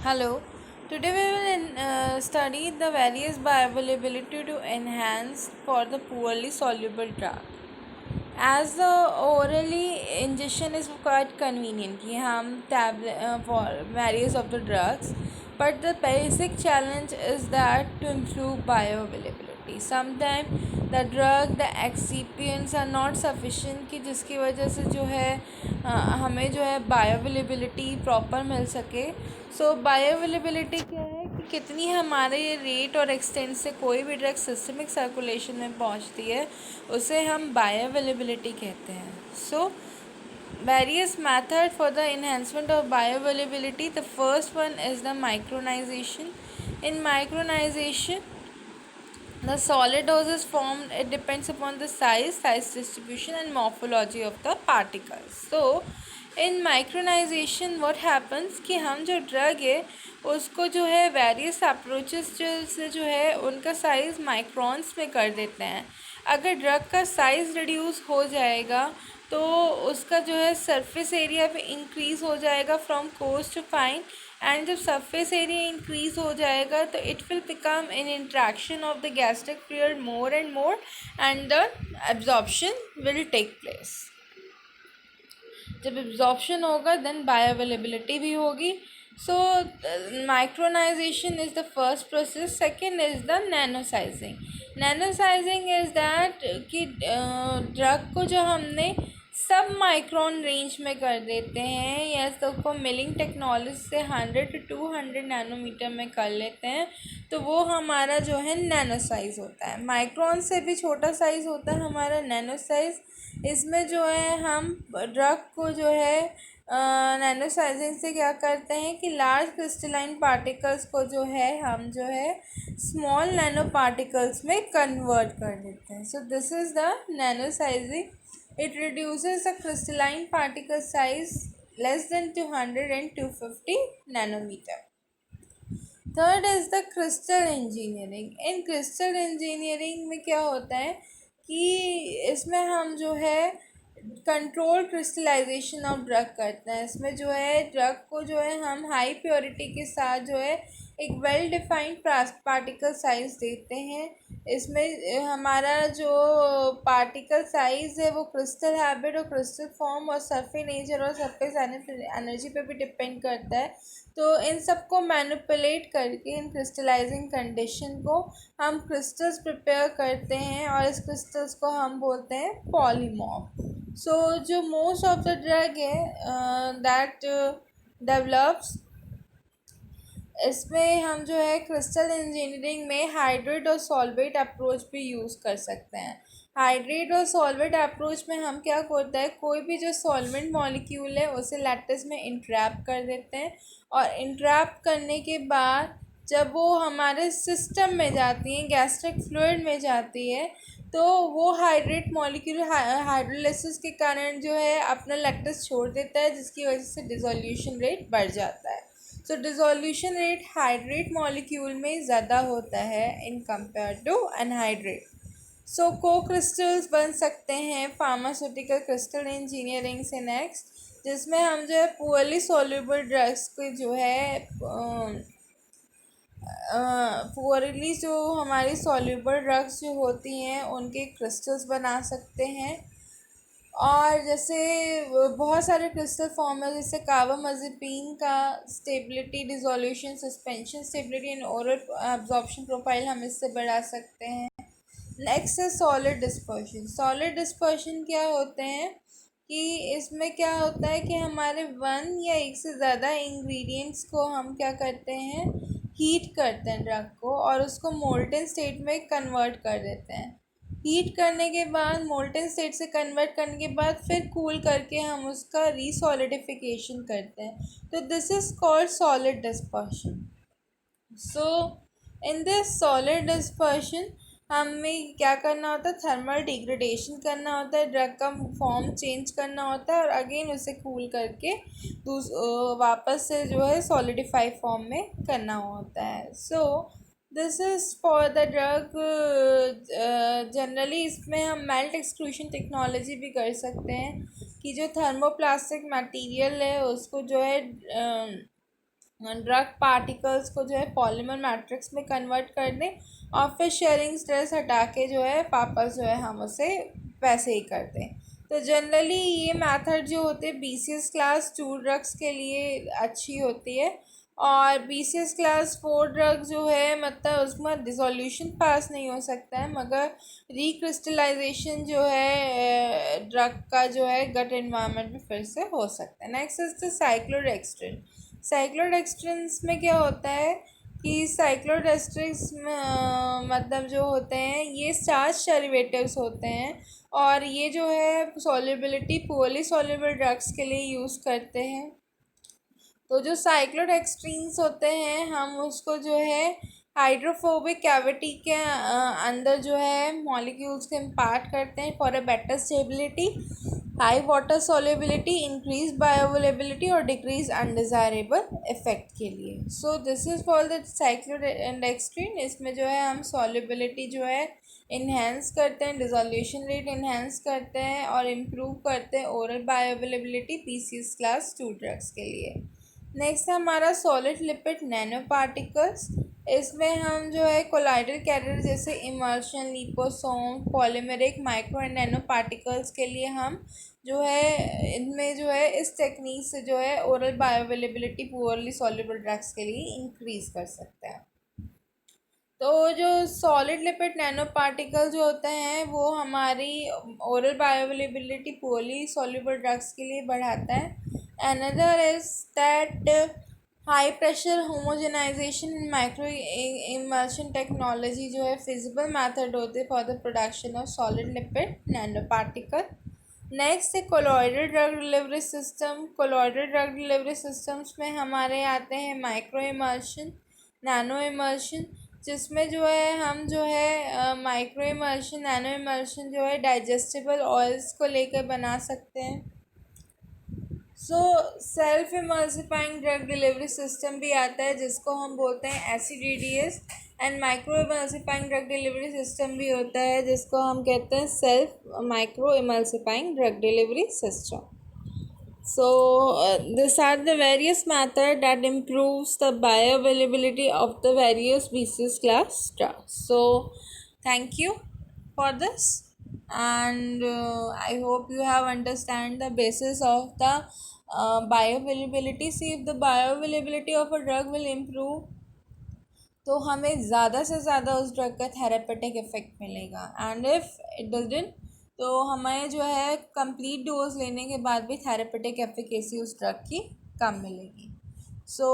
Hello. Today we will study the various bioavailability to enhance for the poorly soluble drug. As the orally ingestion is quite convenient कि हम tablet for various of the drugs, but the basic challenge is that to improve bioavailability. Sometimes the drug the excipients are not sufficient कि जिसकी वजह से जो है हमें जो है बायोअवेलेबिलिटी प्रॉपर मिल सके. सो बायोअवेलेबिलिटी क्या है कि कितनी हमारे रेट और एक्सटेंट से कोई भी ड्रग सिस्टमिक सर्कुलेशन में पहुंचती है उसे हम बायोअवेलेबिलिटी कहते हैं. सो various method for the enhancement of bioavailability. The first one is the micronization. In micronization, the solid doses formed, it depends upon the size distribution and morphology of the particles. So in micronization what happens कि हम जो drug है उसको जो है various approaches से जो है उनका साइज़ माइक्रोन्स में कर देते हैं. अगर ड्रग का साइज़ रिड्यूस हो जाएगा तो उसका जो है सरफेस एरिया पे इंक्रीज़ हो जाएगा from coarse to fine. And जब सरफेस एरिया इंक्रीज़ हो जाएगा तो it will become in interaction of the gastric fluid more and more and the absorption will take place. जब एब्जॉर्प्शन होगा देन बायोअवेलेबिलिटी भी होगी. So micronization is the first process. Second is the nanosizing. Nanosizing is that कि drug को जो हमने सब micron range में कर देते हैं या तो उसको मिलिंग टेक्नोलॉजी से 100 to 200 नैनोमीटर में कर लेते हैं तो वो हमारा जो है नैनो साइज़ होता है. माइक्रोन से भी छोटा साइज़ होता है हमारा नैनो साइज़. इसमें जो है हम ड्रग को जो है नैनो साइजिंग से क्या करते हैं कि लार्ज क्रिस्टलाइन पार्टिकल्स को जो है हम जो है स्मॉल नैनो पार्टिकल्स में कन्वर्ट कर देते हैं. सो this is the nano sizing. It reduces the crystalline particle size less than 200 and 250 nanometer. Third is the crystal engineering. In crystal engineering में क्या होता है कि इसमें हम जो है कंट्रोल क्रिस्टलाइजेशन ऑफ ड्रग करते हैं. इसमें जो है ड्रग को जो है हम हाई प्योरिटी के साथ जो है एक वेल डिफाइंड पार्टिकल साइज़ देते हैं. इसमें हमारा जो पार्टिकल साइज़ है वो क्रिस्टल हैबिट और क्रिस्टल फॉर्म और सरफेस नेचर और सरफेस एनर्जी पे भी डिपेंड करता है. तो इन सब को मैनिपुलेट करके इन क्रिस्टलाइजिंग कंडीशन को हम क्रिस्टल्स प्रिपेयर करते हैं और इस क्रिस्टल्स को हम बोलते हैं पॉलीमॉर्फ. सो जो मोस्ट ऑफ द ड्रग है दैट डेवलप्स, इसमें हम जो है क्रिस्टल इंजीनियरिंग में हाइड्रेट और सॉल्वेट अप्रोच भी यूज़ कर सकते हैं. हाइड्रेट और सॉल्वेट अप्रोच में हम क्या करते हैं कोई भी जो सॉल्वेंट मॉलिक्यूल है उसे लैटिस में इंट्रैप कर देते हैं और इंट्रैप करने के बाद जब वो हमारे सिस्टम में जाती हैं गैस्ट्रिक फ्लूइड में जाती है तो वो हाइड्रेट मॉलिक्यूल हाइड्रोलिसिस के कारण जो है अपना लैक्टस छोड़ देता है जिसकी वजह से डिसोल्यूशन रेट बढ़ जाता है. सो डिसोल्यूशन रेट हाइड्रेट मॉलिक्यूल में ज़्यादा होता है इन कंपेयर टू अनहाइड्रेट. सो को क्रिस्टल्स बन सकते हैं फार्मास्यूटिकल क्रिस्टल इंजीनियरिंग से नेक्स्ट, जिसमें हम जो है पुअरली सॉल्युबल ड्रग्स को जो है पुअरली जो हमारी सॉल्युबल ड्रग्स जो होती हैं उनके क्रिस्टल्स बना सकते हैं. और जैसे बहुत सारे क्रिस्टल फॉर्म है जैसे कार्बामाज़ेपिन का stability dissolution suspension stability and oral absorption profile हम इससे बढ़ा सकते हैं. नेक्स्ट है सॉलिड डिस्पर्शन. सॉलिड डिस्पर्शन क्या होते हैं कि इसमें क्या होता है कि हमारे वन या एक से ज़्यादा इंग्रेडिएंट्स को हम क्या करते हैं हीट करते हैं ड्रग को और उसको मोल्टन स्टेट में कन्वर्ट कर देते हैं. हीट करने के बाद मोल्टन स्टेट से कन्वर्ट करने के बाद फिर कूल करके हम उसका रीसॉलिडिफिकेशन करते हैं. तो this is called solid dispersion. So in this solid dispersion हमें क्या करना होता है थर्मल डिग्रेडेशन करना होता है, ड्रग का फॉर्म चेंज करना होता है और अगेन उसे कूल करके वापस से जो है सॉलिडिफाई फॉर्म में करना होता है. सो this is for the drug. Generally इसमें हम मेल्ट एक्सक्लूशन टेक्नोलॉजी भी कर सकते हैं कि जो थर्मोप्लास्टिक मटेरियल है उसको जो है ड्रग पार्टिकल्स को जो है पॉलीमर मैट्रिक्स में कन्वर्ट कर दें और फिर शेयरिंग स्ट्रेस हटा के जो है वापस जो है हम उसे वैसे ही कर दें। तो जनरली ये मेथड जो होते हैं BCS क्लास 2 ड्रग्स के लिए अच्छी होती है, और BCS क्लास 4 ड्रग जो है मतलब उसमें डिसोल्यूशन पास नहीं हो सकता है, मगर रिक्रिस्टलाइजेशन जो है ड्रग का जो है गट एनवायरनमेंट में फिर से हो सकता है। Next is the cyclodextrin. Cyclodextrins में क्या होता है कि साइक्लोडेक्स्ट्रिन्स में मतलब जो होते हैं ये स्टार्च डेरिवेटिव्स होते हैं, और ये जो है सॉल्युबिलिटी पुअरली सॉल्युबल ड्रग्स के लिए यूज़ करते हैं। तो जो साइक्लोडेक्स्ट्रिन्स होते हैं हम उसको जो है हाइड्रोफोबिक कैविटी के अंदर जो है मॉलिक्यूल्स को इम्पार्ट करते हैं for a better stability, high water solubility, increase bioavailability और डिक्रीज अनडिज़ायरेबल इफेक्ट के लिए। So this is for the cyclodextrin. इसमें जो है हम सॉल्युबिलिटी जो है इन्हेंस करते हैं, डिसोल्यूशन रेट इन्हेंस करते हैं और इम्प्रूव करते हैं oral bioavailability BCS class 2 drugs के लिए। नेक्स्ट है हमारा सॉलिड लिपिड नैनो पार्टिकल्स। इसमें हम जो है कोलाइडल कैरियर जैसे emulsion, liposome, polymeric, micro and nano particles के लिए हम जो है इनमें जो है इस टेक्निक से जो है oral bioavailability poorly soluble drugs के लिए इंक्रीज कर सकते हैं। तो जो सॉलिड लिपिड नैनो पार्टिकल जो होते हैं वो हमारी oral bioavailability poorly soluble drugs के लिए बढ़ाता है। Another is that high pressure homogenization in micro emulsion technology जो है फिजिबल मेथड होते for the production of solid lipid nano particle. Next है colloidal drug delivery system. Colloidal drug delivery systems में हमारे आते हैं माइक्रो इमल्शन, नैनो इमल्शन, जिसमें जो है हम जो है माइक्रो इमल्शन, नैनो इमल्शन जो है डाइजेस्टिबल ऑयल्स को लेकर बना सकते हैं। So self emulsifying drug delivery system भी आता है जिसको हम बोलते हैं SEDDS, and micro emulsifying drug delivery system भी होता है जिसको हम कहते हैं self micro emulsifying drug delivery system. So these are the various method that improves the bioavailability of the various BCS class drugs. So thank you for this, and I hope you have understand the basis of the bioavailability. See, if the bioavailability of a drug will improve, तो हमें ज़्यादा से ज़्यादा उस drug का therapeutic effect मिलेगा, and if it doesn't तो हमें जो है कंप्लीट डोज लेने के बाद भी थेरेपेटिक एफिकेसी उस ड्रग की कम मिलेगी। सो